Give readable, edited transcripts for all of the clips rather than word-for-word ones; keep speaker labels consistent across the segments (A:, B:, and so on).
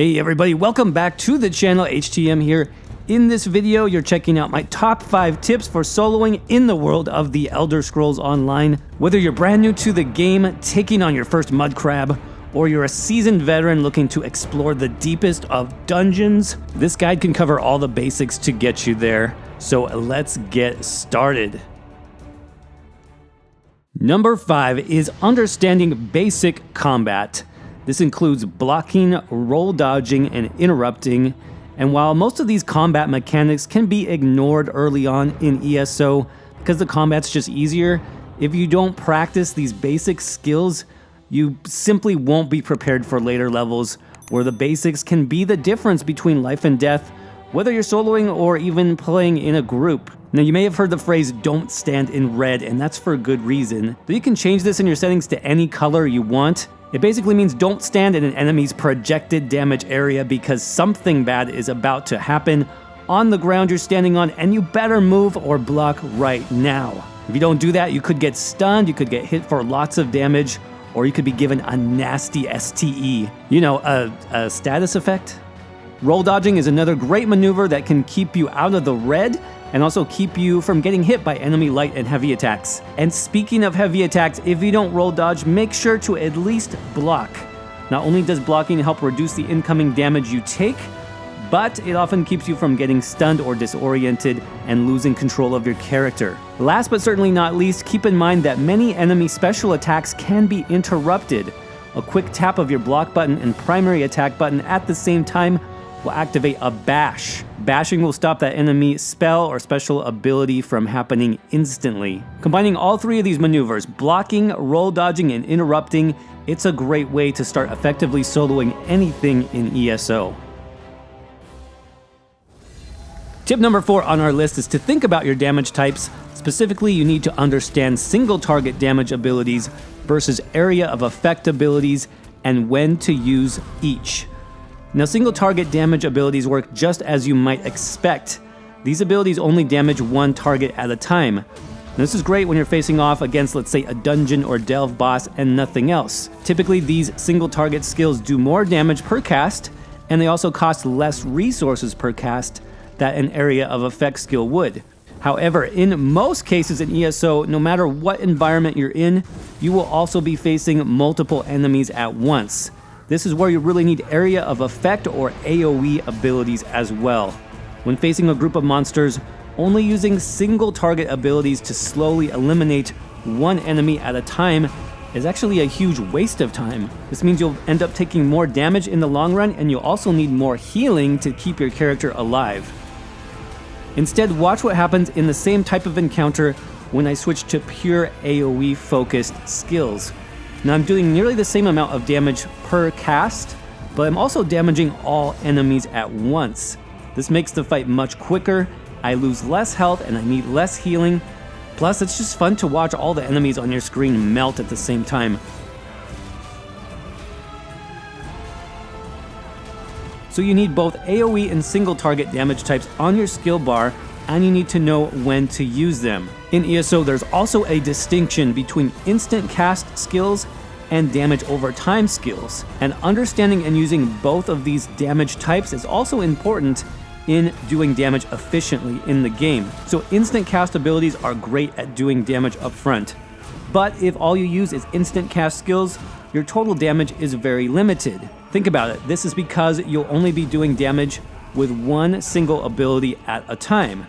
A: Hey everybody, welcome back to the channel. HTM here. In this video, you're checking out my top 5 tips for soloing in the world of the Elder Scrolls Online. Whether you're brand new to the game, taking on your first mud crab, or you're a seasoned veteran looking to explore the deepest of dungeons, this guide can cover all the basics to get you there. So let's get started. Number 5 is understanding basic combat. This includes blocking, roll dodging, and interrupting. And while most of these combat mechanics can be ignored early on in ESO because the combat's just easier, if you don't practice these basic skills, you simply won't be prepared for later levels where the basics can be the difference between life and death, whether you're soloing or even playing in a group. Now, you may have heard the phrase, "don't stand in red," and that's for good reason. But you can change this in your settings to any color you want. It basically means don't stand in an enemy's projected damage area because something bad is about to happen on the ground you're standing on, and you better move or block right now. If you don't do that, you could get stunned, you could get hit for lots of damage, or you could be given a nasty STE. You know, a status effect? Roll dodging is another great maneuver that can keep you out of the red and also keep you from getting hit by enemy light and heavy attacks. And speaking of heavy attacks, if you don't roll dodge, make sure to at least block. Not only does blocking help reduce the incoming damage you take, but it often keeps you from getting stunned or disoriented and losing control of your character. Last but certainly not least, keep in mind that many enemy special attacks can be interrupted. A quick tap of your block button and primary attack button at the same time will activate a bash. Bashing will stop that enemy spell or special ability from happening instantly. Combining all 3 of these maneuvers, blocking, roll dodging, and interrupting, it's a great way to start effectively soloing anything in ESO. Tip number 4 on our list is to think about your damage types. Specifically, you need to understand single target damage abilities versus area of effect abilities and when to use each. Now, single target damage abilities work just as you might expect. These abilities only damage one target at a time. Now, this is great when you're facing off against, let's say, a dungeon or delve boss and nothing else. Typically, these single target skills do more damage per cast, and they also cost less resources per cast that an area of effect skill would. However, in most cases in ESO, no matter what environment you're in, you will also be facing multiple enemies at once. This is where you really need area of effect or AoE abilities as well. When facing a group of monsters, only using single target abilities to slowly eliminate one enemy at a time is actually a huge waste of time. This means you'll end up taking more damage in the long run, and you'll also need more healing to keep your character alive. Instead, watch what happens in the same type of encounter when I switch to pure AoE focused skills. Now, I'm doing nearly the same amount of damage per cast, but I'm also damaging all enemies at once. This makes the fight much quicker, I lose less health, and I need less healing. Plus, it's just fun to watch all the enemies on your screen melt at the same time. So you need both AoE and single target damage types on your skill bar, and you need to know when to use them. In ESO, there's also a distinction between instant cast skills and damage over time skills. And understanding and using both of these damage types is also important in doing damage efficiently in the game. So instant cast abilities are great at doing damage up front. But if all you use is instant cast skills, your total damage is very limited. Think about it, this is because you'll only be doing damage with one single ability at a time.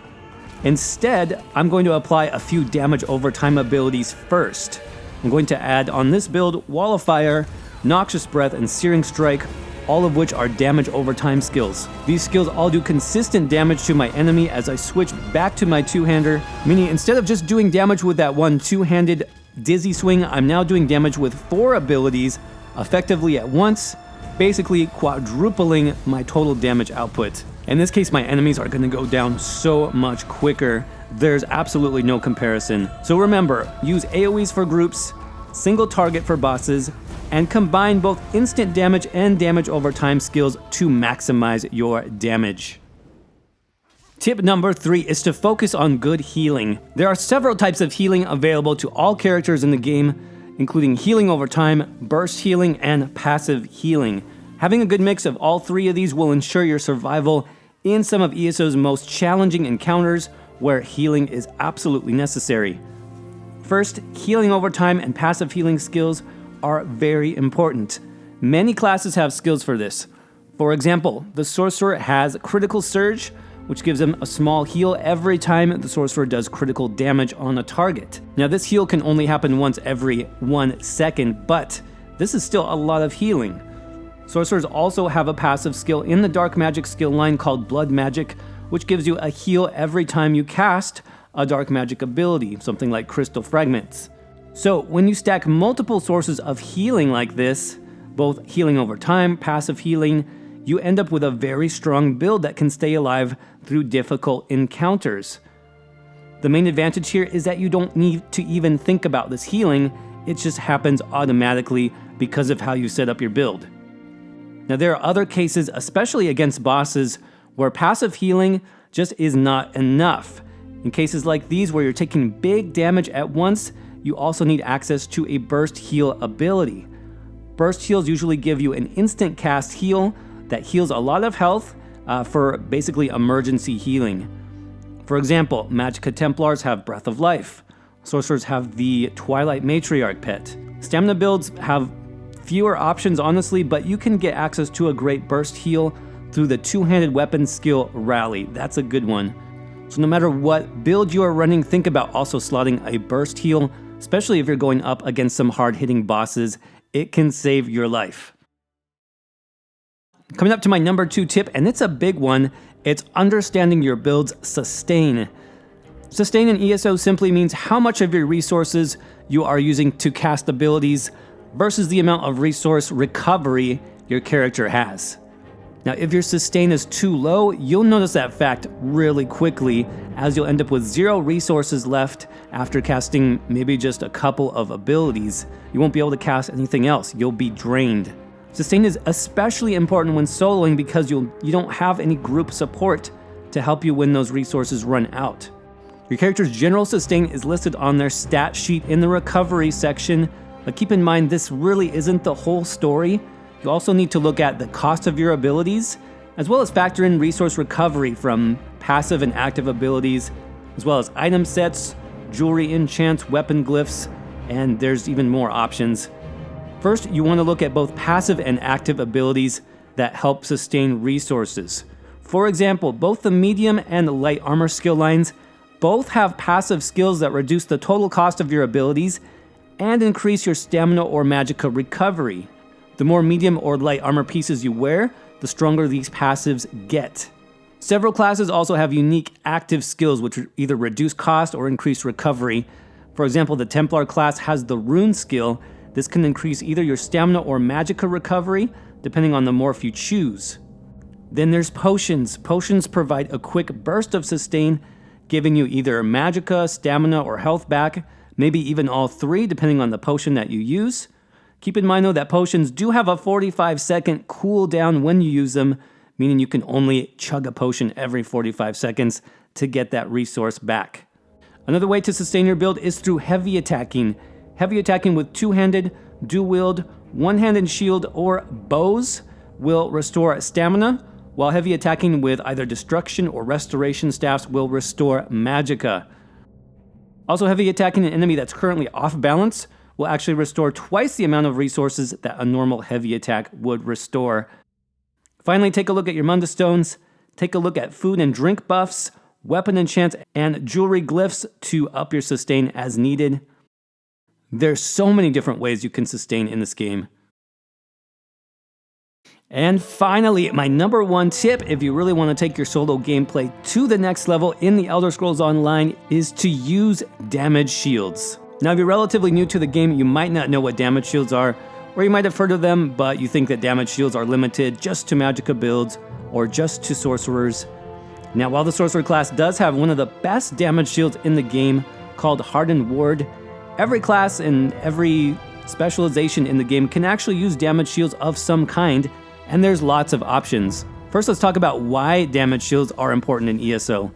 A: Instead, I'm going to apply a few damage over time abilities first. I'm going to add on this build Wall of Fire, Noxious Breath, and Searing Strike, all of which are damage over time skills. These skills all do consistent damage to my enemy as I switch back to my two-hander, meaning instead of just doing damage with that one two-handed dizzy swing, I'm now doing damage with 4 abilities effectively at once, basically quadrupling my total damage output. In this case, my enemies are going to go down so much quicker. There's absolutely no comparison. So remember, use AoEs for groups, single target for bosses, and combine both instant damage and damage over time skills to maximize your damage. Tip number 3 is to focus on good healing. There are several types of healing available to all characters in the game, including healing over time, burst healing, and passive healing. Having a good mix of all three of these will ensure your survival in some of ESO's most challenging encounters where healing is absolutely necessary. First, healing over time and passive healing skills are very important. Many classes have skills for this. For example, the Sorcerer has Critical Surge, which gives him a small heal every time the Sorcerer does critical damage on a target. Now, this heal can only happen once every 1 second, but this is still a lot of healing. Sorcerers also have a passive skill in the Dark Magic skill line called Blood Magic, which gives you a heal every time you cast a Dark Magic ability, something like Crystal Fragments. So, when you stack multiple sources of healing like this, both healing over time, passive healing, you end up with a very strong build that can stay alive through difficult encounters. The main advantage here is that you don't need to even think about this healing, it just happens automatically because of how you set up your build. Now, there are other cases, especially against bosses, where passive healing just is not enough. In cases like these where you're taking big damage at once, you also need access to a burst heal ability. Burst heals usually give you an instant cast heal that heals a lot of health for basically emergency healing. For example, Magicka Templars have Breath of Life. Sorcerers have the Twilight Matriarch pet. Stamina builds have fewer options, honestly, but you can get access to a great burst heal through the two-handed weapon skill Rally. That's a good one. So no matter what build you are running, think about also slotting a burst heal, especially if you're going up against some hard-hitting bosses. It can save your life. Coming up to my number 2 tip, and it's a big one, it's understanding your build's sustain. Sustain in ESO simply means how much of your resources you are using to cast abilities versus the amount of resource recovery your character has. Now, if your sustain is too low, you'll notice that fact really quickly, as you'll end up with 0 resources left after casting maybe just a couple of abilities. You won't be able to cast anything else. You'll be drained. Sustain is especially important when soloing because you don't have any group support to help you when those resources run out. Your character's general sustain is listed on their stat sheet in the recovery section, but keep in mind this really isn't the whole story. You also need to look at the cost of your abilities, as well as factor in resource recovery from passive and active abilities, as well as item sets, jewelry enchants, weapon glyphs, and there's even more options. First, you want to look at both passive and active abilities that help sustain resources. For example, both the medium and light armor skill lines both have passive skills that reduce the total cost of your abilities and increase your stamina or magicka recovery. The more medium or light armor pieces you wear, the stronger these passives get. Several classes also have unique active skills which either reduce cost or increase recovery. For example, the Templar class has the Rune skill. This can increase either your stamina or magicka recovery, depending on the morph you choose. Then there's potions. Potions provide a quick burst of sustain, giving you either magicka, stamina, or health back, maybe even all three, depending on the potion that you use. Keep in mind though that potions do have a 45-second cooldown when you use them, meaning you can only chug a potion every 45 seconds to get that resource back. Another way to sustain your build is through heavy attacking. Heavy attacking with two-handed, dual-wield, one-handed shield, or bows will restore stamina, while heavy attacking with either destruction or restoration staffs will restore magicka. Also, heavy attacking an enemy that's currently off balance will actually restore twice the amount of resources that a normal heavy attack would restore. Finally, take a look at your Munda Stones, take a look at food and drink buffs, weapon enchants, and jewelry glyphs to up your sustain as needed. There's so many different ways you can sustain in this game. And finally, my number 1 tip, if you really want to take your solo gameplay to the next level in the Elder Scrolls Online, is to use damage shields. Now, if you're relatively new to the game, you might not know what damage shields are, or you might have heard of them, but you think that damage shields are limited just to magicka builds or just to sorcerers. Now, while the sorcerer class does have one of the best damage shields in the game, called Hardened Ward, every class and every specialization in the game can actually use damage shields of some kind, and there's lots of options. First, let's talk about why damage shields are important in ESO.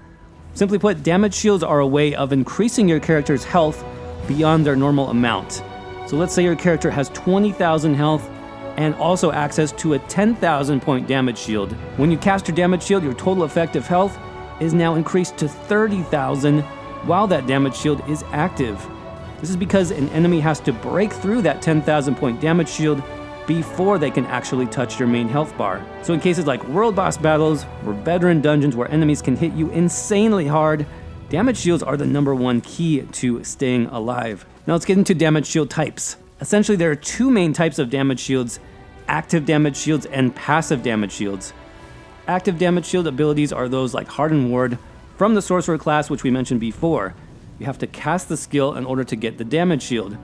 A: Simply put, damage shields are a way of increasing your character's health beyond their normal amount. So let's say your character has 20,000 health, and also access to a 10,000 point damage shield. When you cast your damage shield, your total effective health is now increased to 30,000 while that damage shield is active. This is because an enemy has to break through that 10,000 point damage shield before they can actually touch your main health bar. So in cases like world boss battles or veteran dungeons where enemies can hit you insanely hard, damage shields are the #1 key to staying alive. Now let's get into damage shield types. Essentially, there are two main types of damage shields: active damage shields and passive damage shields. Active damage shield abilities are those like Hardened Ward from the Sorcerer class, which we mentioned before. You have to cast the skill in order to get the damage shield.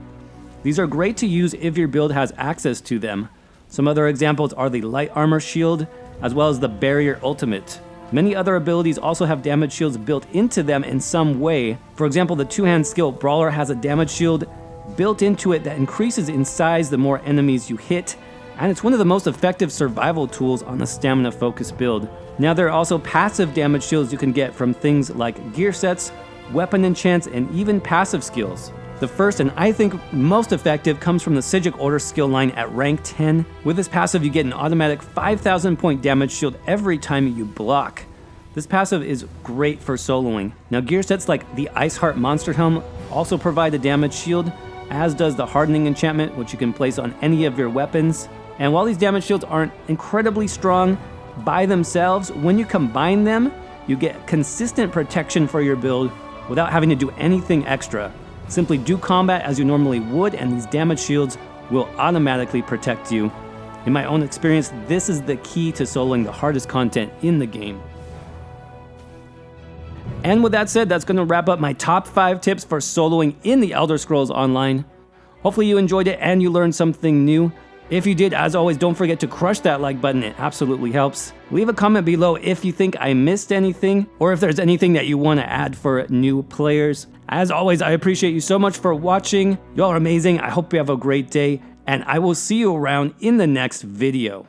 A: These are great to use if your build has access to them. Some other examples are the Light Armor Shield, as well as the Barrier Ultimate. Many other abilities also have damage shields built into them in some way. For example, the two-hand skill Brawler has a damage shield built into it that increases in size the more enemies you hit, and it's one of the most effective survival tools on a stamina-focused build. Now there are also passive damage shields you can get from things like gear sets, weapon enchants, and even passive skills. The first, and I think most effective, comes from the Psijic Order skill line at rank 10. With this passive, you get an automatic 5,000 point damage shield every time you block. This passive is great for soloing. Now gear sets like the Iceheart Monster Helm also provide a damage shield, as does the Hardening Enchantment, which you can place on any of your weapons. And while these damage shields aren't incredibly strong by themselves, when you combine them, you get consistent protection for your build without having to do anything extra. Simply do combat as you normally would, and these damage shields will automatically protect you. In my own experience, this is the key to soloing the hardest content in the game. And with that said, that's going to wrap up my top 5 tips for soloing in the Elder Scrolls Online. Hopefully you enjoyed it and you learned something new. If you did, as always, don't forget to crush that like button. It absolutely helps. Leave a comment below if you think I missed anything, or if there's anything that you want to add for new players. As always, I appreciate you so much for watching. Y'all are amazing. I hope you have a great day, and I will see you around in the next video.